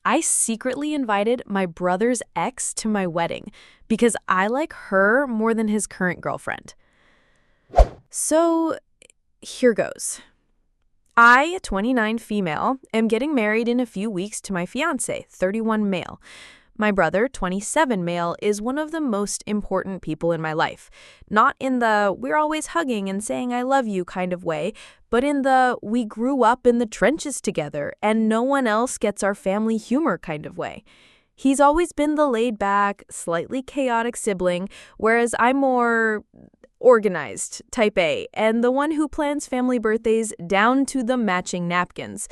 I secretly invited my brother's ex to my wedding because I like her more than his current girlfriend. So, here goes. I, 29 female, am getting married in a few weeks to my fiancé, 31 male. My brother, 27 male, is one of the most important people in my life. Not in the we're always hugging and saying I love you kind of way, but in the we grew up in the trenches together and no one else gets our family humor kind of way. He's always been the laid-back, slightly chaotic sibling, whereas I'm more organized, type A, and the one who plans family birthdays down to the matching napkins.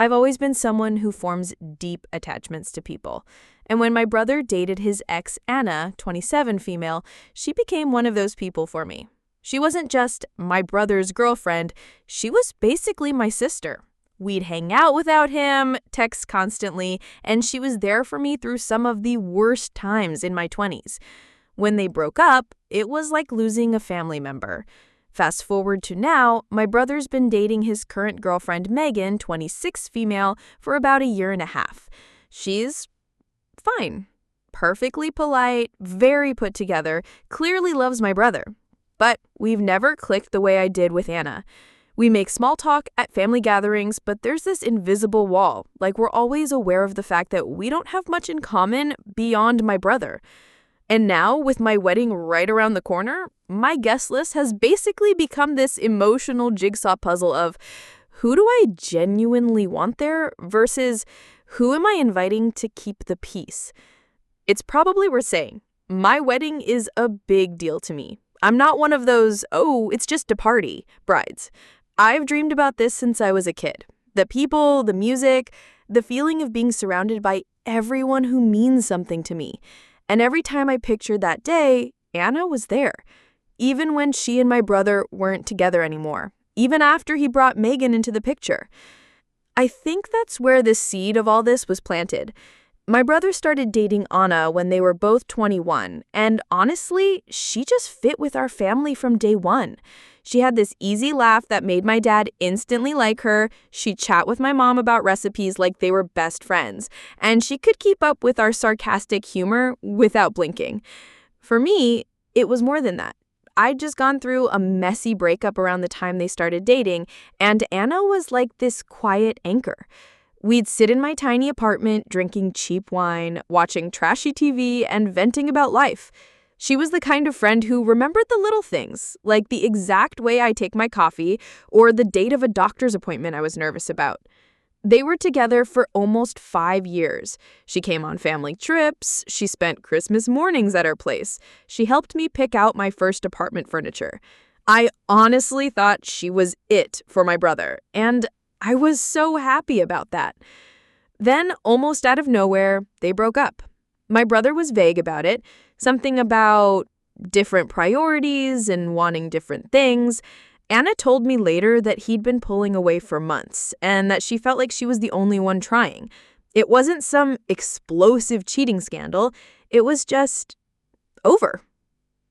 I've always been someone who forms deep attachments to people. And when my brother dated his ex, Anna, 27 female, she became one of those people for me. She wasn't just my brother's girlfriend, she was basically my sister. We'd hang out without him, text constantly, and she was there for me through some of the worst times in my 20s. When they broke up, it was like losing a family member. Fast forward to now, my brother's been dating his current girlfriend, Megan, 26 female, for about a year and a half. She's fine. Perfectly polite, very put together, clearly loves my brother. But we've never clicked the way I did with Anna. We make small talk at family gatherings, but there's this invisible wall, like we're always aware of the fact that we don't have much in common beyond my brother. And now, with my wedding right around the corner, my guest list has basically become this emotional jigsaw puzzle of who do I genuinely want there versus who am I inviting to keep the peace? It's probably worth saying, my wedding is a big deal to me. I'm not one of those, oh, it's just a party, brides. I've dreamed about this since I was a kid. The people, the music, the feeling of being surrounded by everyone who means something to me. And every time I pictured that day, Anna was there. Even when she and my brother weren't together anymore. Even after he brought Megan into the picture. I think that's where the seed of all this was planted. My brother started dating Anna when they were both 21, and honestly, she just fit with our family from day one. She had this easy laugh that made my dad instantly like her. She'd chat with my mom about recipes like they were best friends, and she could keep up with our sarcastic humor without blinking. For me, it was more than that. I'd just gone through a messy breakup around the time they started dating, and Anna was like this quiet anchor. We'd sit in my tiny apartment drinking cheap wine, watching trashy TV, and venting about life. She was the kind of friend who remembered the little things, like the exact way I take my coffee or the date of a doctor's appointment I was nervous about. They were together for almost 5 years. She came on family trips. She spent Christmas mornings at our place. She helped me pick out my first apartment furniture. I honestly thought she was it for my brother, and I was so happy about that. Then, almost out of nowhere, they broke up. My brother was vague about it, something about different priorities and wanting different things. Anna told me later that he'd been pulling away for months and that she felt like she was the only one trying. It wasn't some explosive cheating scandal. It was just over.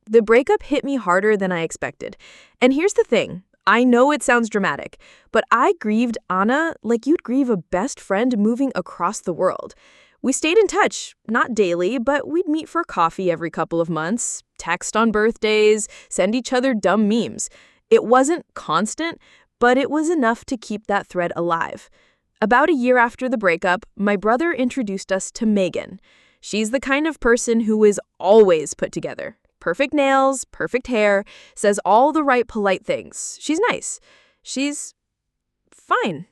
The breakup hit me harder than I expected. And here's the thing. I know it sounds dramatic, but I grieved Anna like you'd grieve a best friend moving across the world. We stayed in touch, not daily, but we'd meet for coffee every couple of months, text on birthdays, send each other dumb memes. It wasn't constant, but it was enough to keep that thread alive. About a year after the breakup, my brother introduced us to Megan. She's the kind of person who is always put together. Perfect nails, perfect hair, says all the right polite things. She's nice. She's fine.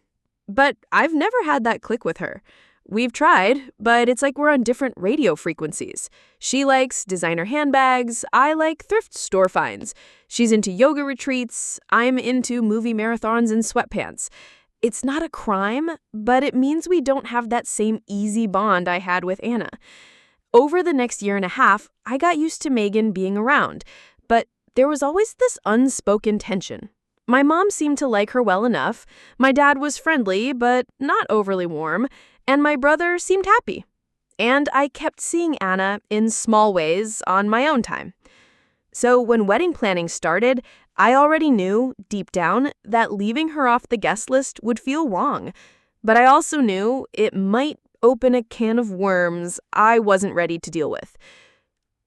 But I've never had that click with her. We've tried, but it's like we're on different radio frequencies. She likes designer handbags. I like thrift store finds. She's into yoga retreats. I'm into movie marathons and sweatpants. It's not a crime, but it means we don't have that same easy bond I had with Anna. Over the next year and a half, I got used to Megan being around, but there was always this unspoken tension. My mom seemed to like her well enough. My dad was friendly, but not overly warm. And my brother seemed happy. And I kept seeing Anna in small ways on my own time. So when wedding planning started, I already knew, deep down, that leaving her off the guest list would feel wrong. But I also knew it might open a can of worms I wasn't ready to deal with.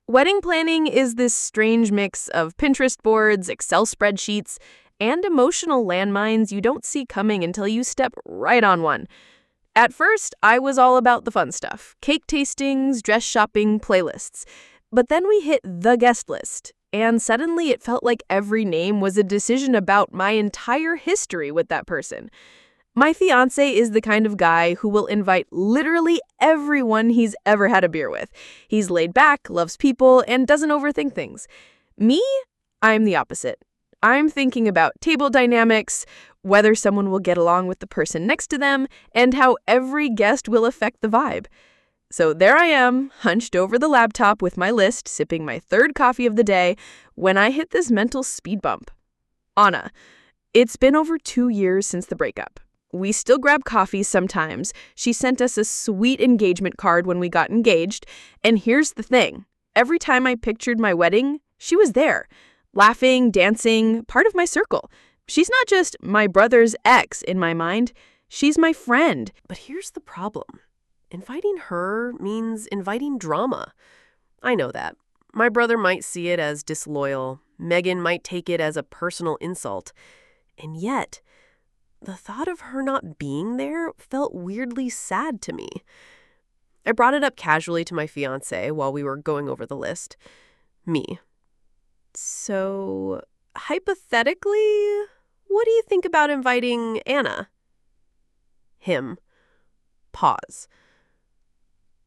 Wedding planning is this strange mix of Pinterest boards, Excel spreadsheets, and emotional landmines you don't see coming until you step right on one. At first, I was all about the fun stuff: cake tastings, dress shopping, playlists. But then we hit the guest list, and suddenly it felt like every name was a decision about my entire history with that person. My fiancé is the kind of guy who will invite literally everyone he's ever had a beer with. He's laid back, loves people, and doesn't overthink things. Me? I'm the opposite. I'm thinking about table dynamics, whether someone will get along with the person next to them, and how every guest will affect the vibe. So there I am, hunched over the laptop with my list, sipping my third coffee of the day, when I hit this mental speed bump. Anna. It's been over 2 years since the breakup. We still grab coffee sometimes. She sent us a sweet engagement card when we got engaged. And here's the thing. Every time I pictured my wedding, she was there, laughing, dancing, part of my circle. She's not just my brother's ex in my mind. She's my friend. But here's the problem. Inviting her means inviting drama. I know that. My brother might see it as disloyal. Megan might take it as a personal insult. And yet, the thought of her not being there felt weirdly sad to me. I brought it up casually to my fiancé while we were going over the list. Me. So, hypothetically, what do you think about inviting Anna? Him. Pause.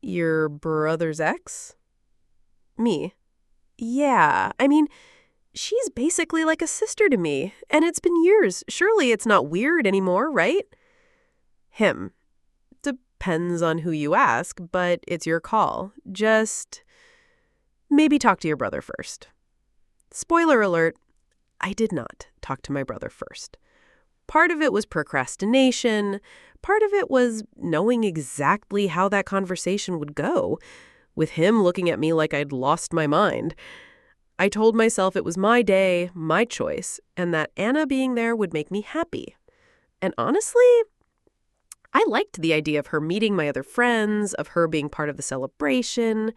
Your brother's ex? Me. Yeah, I mean, she's basically like a sister to me, and it's been years. Surely it's not weird anymore, right? Him. Depends on who you ask, but it's your call. Just maybe talk to your brother first. Spoiler alert, I did not talk to my brother first. Part of it was procrastination. Part of it was knowing exactly how that conversation would go, with him looking at me like I'd lost my mind. I told myself it was my day, my choice, and that Anna being there would make me happy. And honestly, I liked the idea of her meeting my other friends, of her being part of the celebration.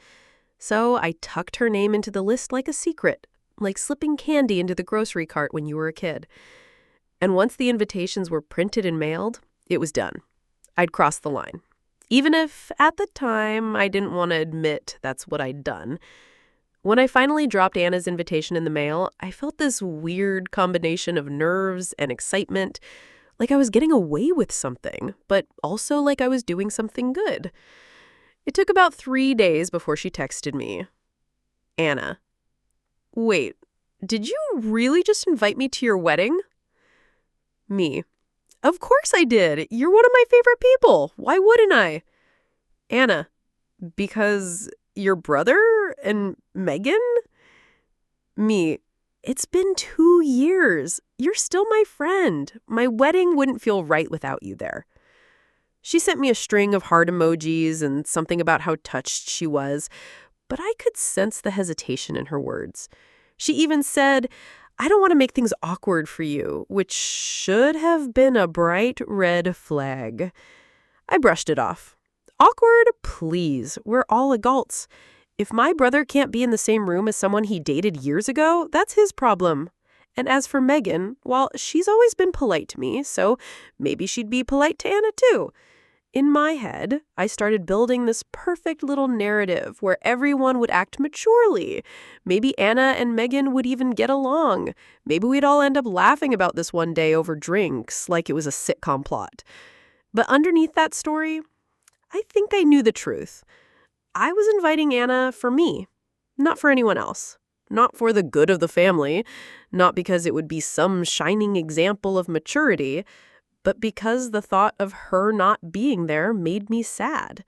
So I tucked her name into the list like a secret, like slipping candy into the grocery cart when you were a kid. And once the invitations were printed and mailed, it was done. I'd crossed the line. Even if, at the time, I didn't want to admit that's what I'd done. When I finally dropped Anna's invitation in the mail, I felt this weird combination of nerves and excitement, like I was getting away with something, but also like I was doing something good. It took about 3 days before she texted me. Anna. Wait, did you really just invite me to your wedding? Me. Of course I did. You're one of my favorite people. Why wouldn't I? Anna. Because your brother and Megan? Me. It's been 2 years. You're still my friend. My wedding wouldn't feel right without you there. She sent me a string of heart emojis and something about how touched she was, but I could sense the hesitation in her words. She even said, I don't want to make things awkward for you, which should have been a bright red flag. I brushed it off. Awkward? Please. We're all adults. If my brother can't be in the same room as someone he dated years ago, that's his problem. And as for Megan, well, she's always been polite to me, so maybe she'd be polite to Anna too. In my head, I started building this perfect little narrative where everyone would act maturely. Maybe Anna and Megan would even get along. Maybe we'd all end up laughing about this one day over drinks, like it was a sitcom plot. But underneath that story, I think I knew the truth. I was inviting Anna for me, not for anyone else. Not for the good of the family, not because it would be some shining example of maturity, but because the thought of her not being there made me sad.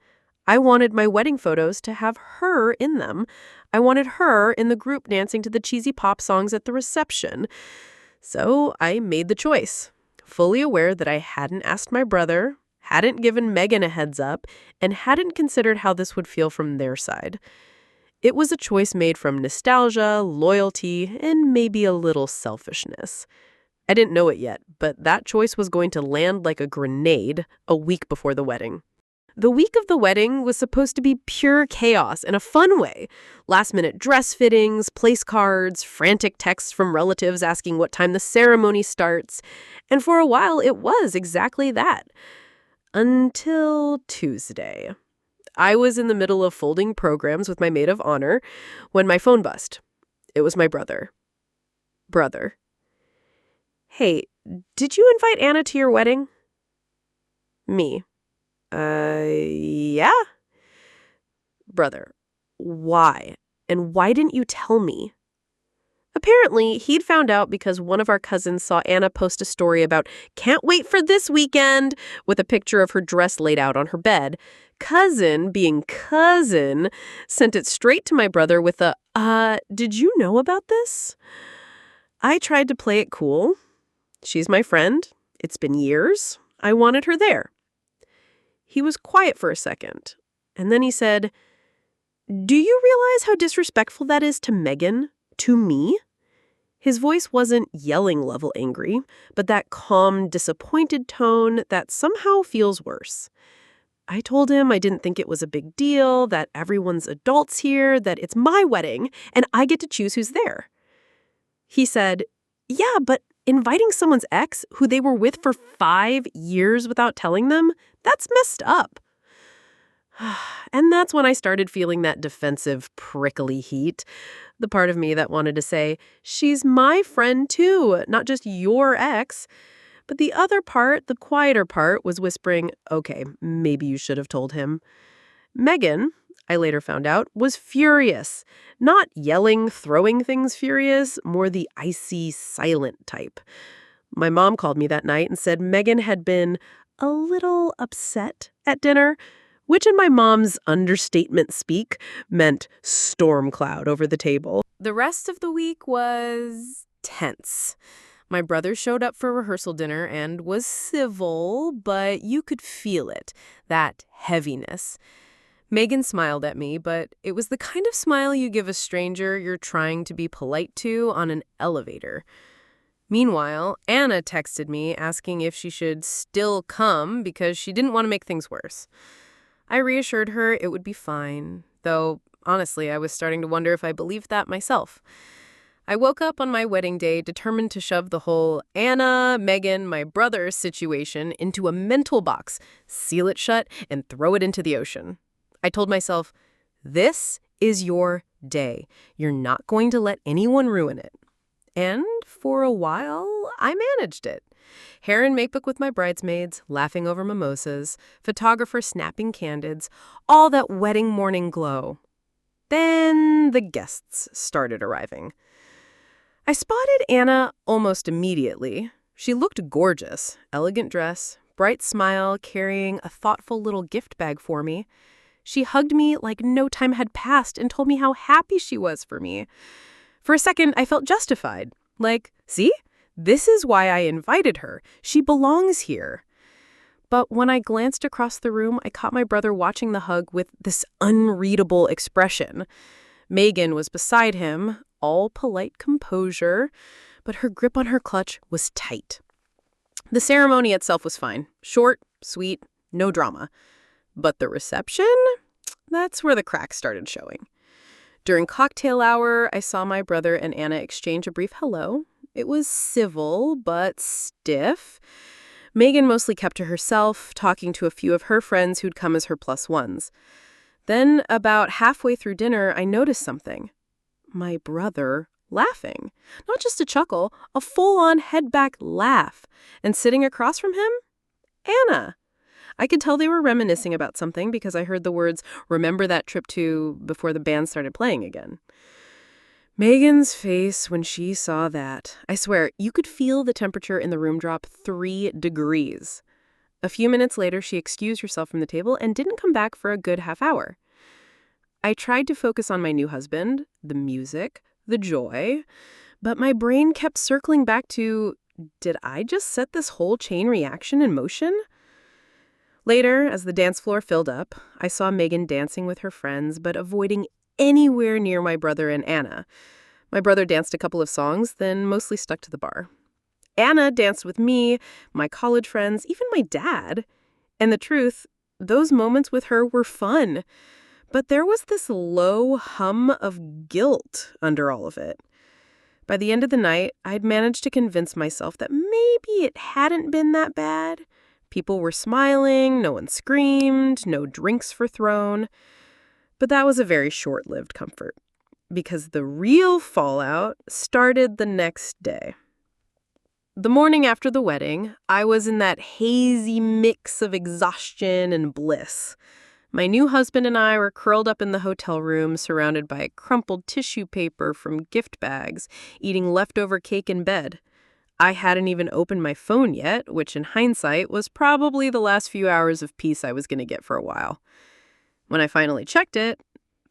I wanted my wedding photos to have her in them. I wanted her in the group dancing to the cheesy pop songs at the reception. So I made the choice, fully aware that I hadn't asked my brother, hadn't given Megan a heads up, and hadn't considered how this would feel from their side. It was a choice made from nostalgia, loyalty, and maybe a little selfishness. I didn't know it yet, but that choice was going to land like a grenade a week before the wedding. The week of the wedding was supposed to be pure chaos in a fun way. Last-minute dress fittings, place cards, frantic texts from relatives asking what time the ceremony starts. And for a while, it was exactly that. Until Tuesday. I was in the middle of folding programs with my maid of honor when my phone buzzed. It was my brother. Brother. Hey, did you invite Anna to your wedding? Me. Yeah? Brother. Why? And why didn't you tell me? Apparently, he'd found out because one of our cousins saw Anna post a story about "can't wait for this weekend" with a picture of her dress laid out on her bed. Cousin, being cousin, sent it straight to my brother with a, did you know about this? I tried to play it cool. She's my friend. It's been years. I wanted her there. He was quiet for a second, and then he said, "Do you realize how disrespectful that is to Megan? To me?" His voice wasn't yelling-level angry, but that calm, disappointed tone that somehow feels worse. I told him I didn't think it was a big deal, that everyone's adults here, that it's my wedding, and I get to choose who's there. He said, "Yeah, but inviting someone's ex, who they were with for 5 years without telling them, that's messed up." And that's when I started feeling that defensive, prickly heat. The part of me that wanted to say, "She's my friend too, not just your ex." But the other part, the quieter part, was whispering, "Okay, maybe you should have told him." Megan, I later found out, was furious. Not yelling, throwing things furious, more the icy, silent type. My mom called me that night and said Megan had been a little upset at dinner, which in my mom's understatement speak meant storm cloud over the table. The rest of the week was tense. My brother showed up for rehearsal dinner and was civil, but you could feel it, that heaviness. Megan smiled at me, but it was the kind of smile you give a stranger you're trying to be polite to on an elevator. Meanwhile, Anna texted me asking if she should still come because she didn't want to make things worse. I reassured her it would be fine, though honestly I was starting to wonder if I believed that myself. I woke up on my wedding day determined to shove the whole Anna, Megan, my brother situation into a mental box, seal it shut, and throw it into the ocean. I told myself, this is your day. You're not going to let anyone ruin it. And for a while, I managed it. Hair and makeup with my bridesmaids, laughing over mimosas, photographer snapping candids, all that wedding morning glow. Then the guests started arriving. I spotted Anna almost immediately. She looked gorgeous, elegant dress, bright smile, carrying a thoughtful little gift bag for me. She hugged me like no time had passed and told me how happy she was for me. For a second, I felt justified. Like, see? This is why I invited her. She belongs here. But when I glanced across the room, I caught my brother watching the hug with this unreadable expression. Megan was beside him, all polite composure, but her grip on her clutch was tight. The ceremony itself was fine. Short, sweet, no drama. But the reception? That's where the cracks started showing. During cocktail hour, I saw my brother and Anna exchange a brief hello. It was civil, but stiff. Megan mostly kept to herself, talking to a few of her friends who'd come as her plus ones. Then, about halfway through dinner, I noticed something. My brother laughing. Not just a chuckle, a full-on head-back laugh. And sitting across from him? Anna. I could tell they were reminiscing about something because I heard the words, "Remember that trip to," before the band started playing again. Megan's face when she saw that. I swear, you could feel the temperature in the room drop 3 degrees. A few minutes later, she excused herself from the table and didn't come back for a good half hour. I tried to focus on my new husband, the music, the joy, but my brain kept circling back to, did I just set this whole chain reaction in motion? Later, as the dance floor filled up, I saw Megan dancing with her friends, but avoiding anywhere near my brother and Anna. My brother danced a couple of songs, then mostly stuck to the bar. Anna danced with me, my college friends, even my dad. And the truth, those moments with her were fun, but there was this low hum of guilt under all of it. By the end of the night, I'd managed to convince myself that maybe it hadn't been that bad. People were smiling, no one screamed, no drinks were thrown. But that was a very short-lived comfort, because the real fallout started the next day. The morning after the wedding, I was in that hazy mix of exhaustion and bliss. My new husband and I were curled up in the hotel room, surrounded by crumpled tissue paper from gift bags, eating leftover cake in bed. I hadn't even opened my phone yet, which in hindsight was probably the last few hours of peace I was going to get for a while. When I finally checked it,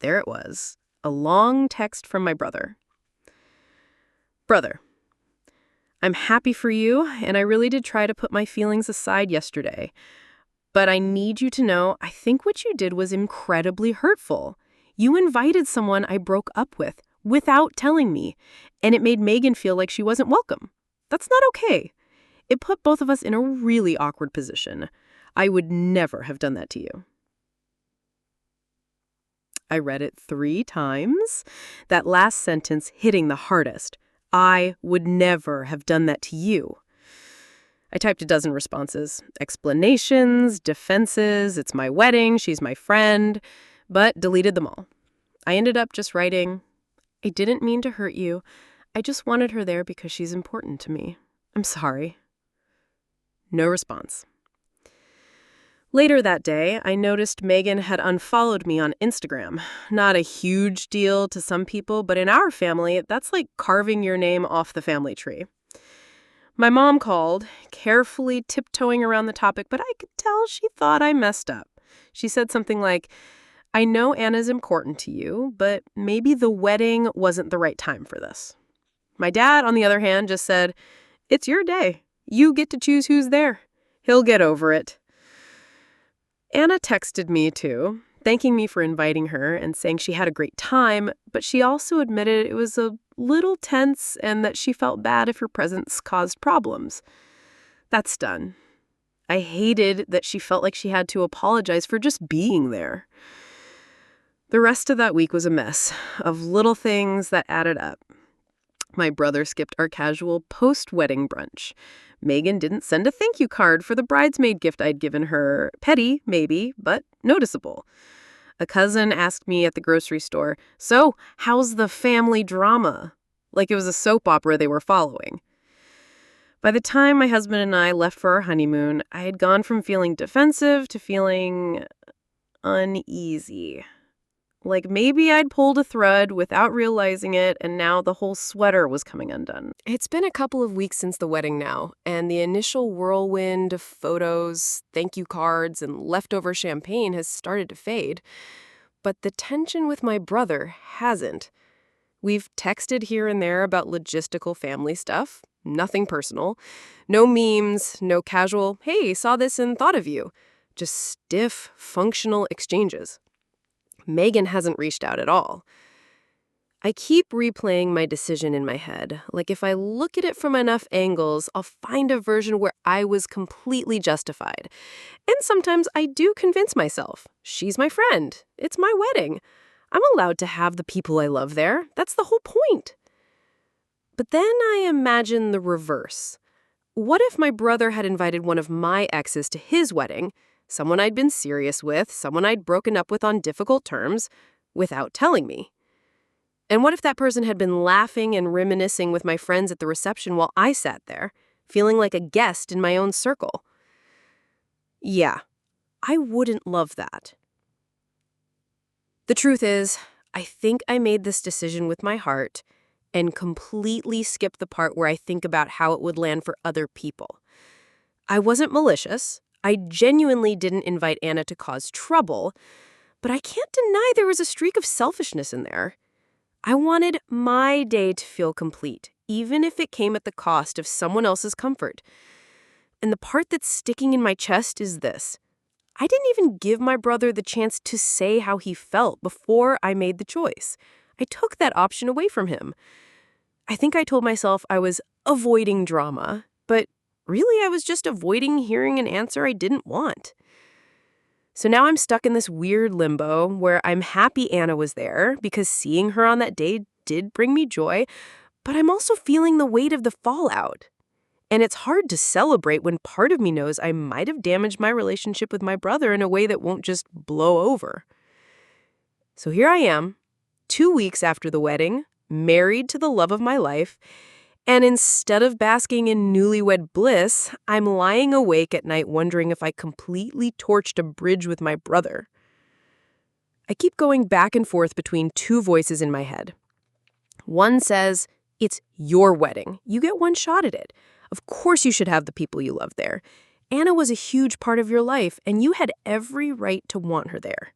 there it was, a long text from my brother. Brother, I'm happy for you, and I really did try to put my feelings aside yesterday. But I need you to know I think what you did was incredibly hurtful. You invited someone I broke up with without telling me, and it made Megan feel like she wasn't welcome. That's not okay. It put both of us in a really awkward position. I would never have done that to you. I read it 3 times, that last sentence hitting the hardest. I would never have done that to you. I typed a dozen responses, explanations, defenses, it's my wedding, she's my friend, but deleted them all. I ended up just writing, I didn't mean to hurt you. I just wanted her there because she's important to me. I'm sorry. No response. Later that day, I noticed Megan had unfollowed me on Instagram. Not a huge deal to some people, but in our family, that's like carving your name off the family tree. My mom called, carefully tiptoeing around the topic, but I could tell she thought I messed up. She said something like, I know Anna's important to you, but maybe the wedding wasn't the right time for this. My dad, on the other hand, just said, it's your day. You get to choose who's there. He'll get over it. Anna texted me, too, thanking me for inviting her and saying she had a great time, but she also admitted it was a little tense and that she felt bad if her presence caused problems. That's done. I hated that she felt like she had to apologize for just being there. The rest of that week was a mess of little things that added up. My brother skipped our casual post-wedding brunch. Megan didn't send a thank you card for the bridesmaid gift I'd given her. Petty, maybe, but noticeable. A cousin asked me at the grocery store, so, how's the family drama? Like it was a soap opera they were following. By the time my husband and I left for our honeymoon, I had gone from feeling defensive to feeling uneasy. Like maybe I'd pulled a thread without realizing it, and now the whole sweater was coming undone. It's been a couple of weeks since the wedding now, and the initial whirlwind of photos, thank you cards, and leftover champagne has started to fade. But the tension with my brother hasn't. We've texted here and there about logistical family stuff, nothing personal. No memes, no casual, hey, saw this and thought of you. Just stiff, functional exchanges. Megan hasn't reached out at all. I keep replaying my decision in my head. Like if I look at it from enough angles, I'll find a version where I was completely justified. And sometimes I do convince myself, she's my friend. It's my wedding. I'm allowed to have the people I love there. That's the whole point. But then I imagine the reverse. What if my brother had invited one of my exes to his wedding, someone I'd been serious with, someone I'd broken up with on difficult terms, without telling me? And what if that person had been laughing and reminiscing with my friends at the reception while I sat there, feeling like a guest in my own circle? Yeah, I wouldn't love that. The truth is, I think I made this decision with my heart and completely skipped the part where I think about how it would land for other people. I wasn't malicious. I genuinely didn't invite Anna to cause trouble, but I can't deny there was a streak of selfishness in there. I wanted my day to feel complete, even if it came at the cost of someone else's comfort. And the part that's sticking in my chest is this. I didn't even give my brother the chance to say how he felt before I made the choice. I took that option away from him. I think I told myself I was avoiding drama, but really I was just avoiding hearing an answer I didn't want. So now I'm stuck in this weird limbo where I'm happy Anna was there because seeing her on that day did bring me joy, but I'm also feeling the weight of the fallout. And it's hard to celebrate when part of me knows I might have damaged my relationship with my brother in a way that won't just blow over. So here I am, 2 weeks after the wedding, married to the love of my life, and instead of basking in newlywed bliss, I'm lying awake at night wondering if I completely torched a bridge with my brother. I keep going back and forth between two voices in my head. One says, it's your wedding. You get one shot at it. Of course you should have the people you love there. Anna was a huge part of your life, and you had every right to want her there.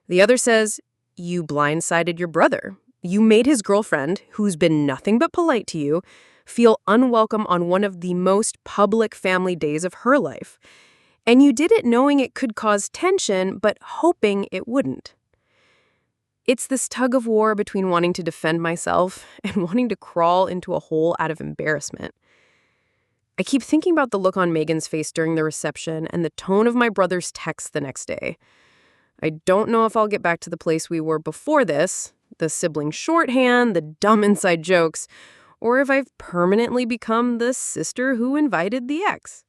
The other says, you blindsided your brother. You made his girlfriend, who's been nothing but polite to you, feel unwelcome on one of the most public family days of her life. And you did it knowing it could cause tension, but hoping it wouldn't. It's this tug of war between wanting to defend myself and wanting to crawl into a hole out of embarrassment. I keep thinking about the look on Megan's face during the reception and the tone of my brother's text the next day. I don't know if I'll get back to the place we were before this, the sibling shorthand, the dumb inside jokes, or if I've permanently become the sister who invited the ex.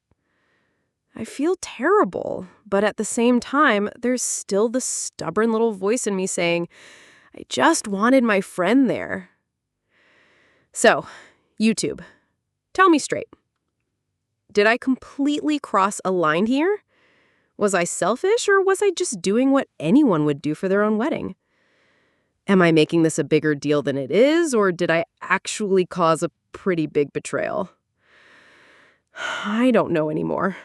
I feel terrible, but at the same time, there's still the stubborn little voice in me saying, I just wanted my friend there. So, YouTube, tell me straight. Did I completely cross a line here? Was I selfish, or was I just doing what anyone would do for their own wedding? Am I making this a bigger deal than it is, or did I actually cause a pretty big betrayal? I don't know anymore.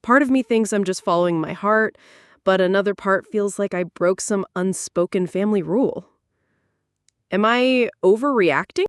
Part of me thinks I'm just following my heart, but another part feels like I broke some unspoken family rule. Am I overreacting?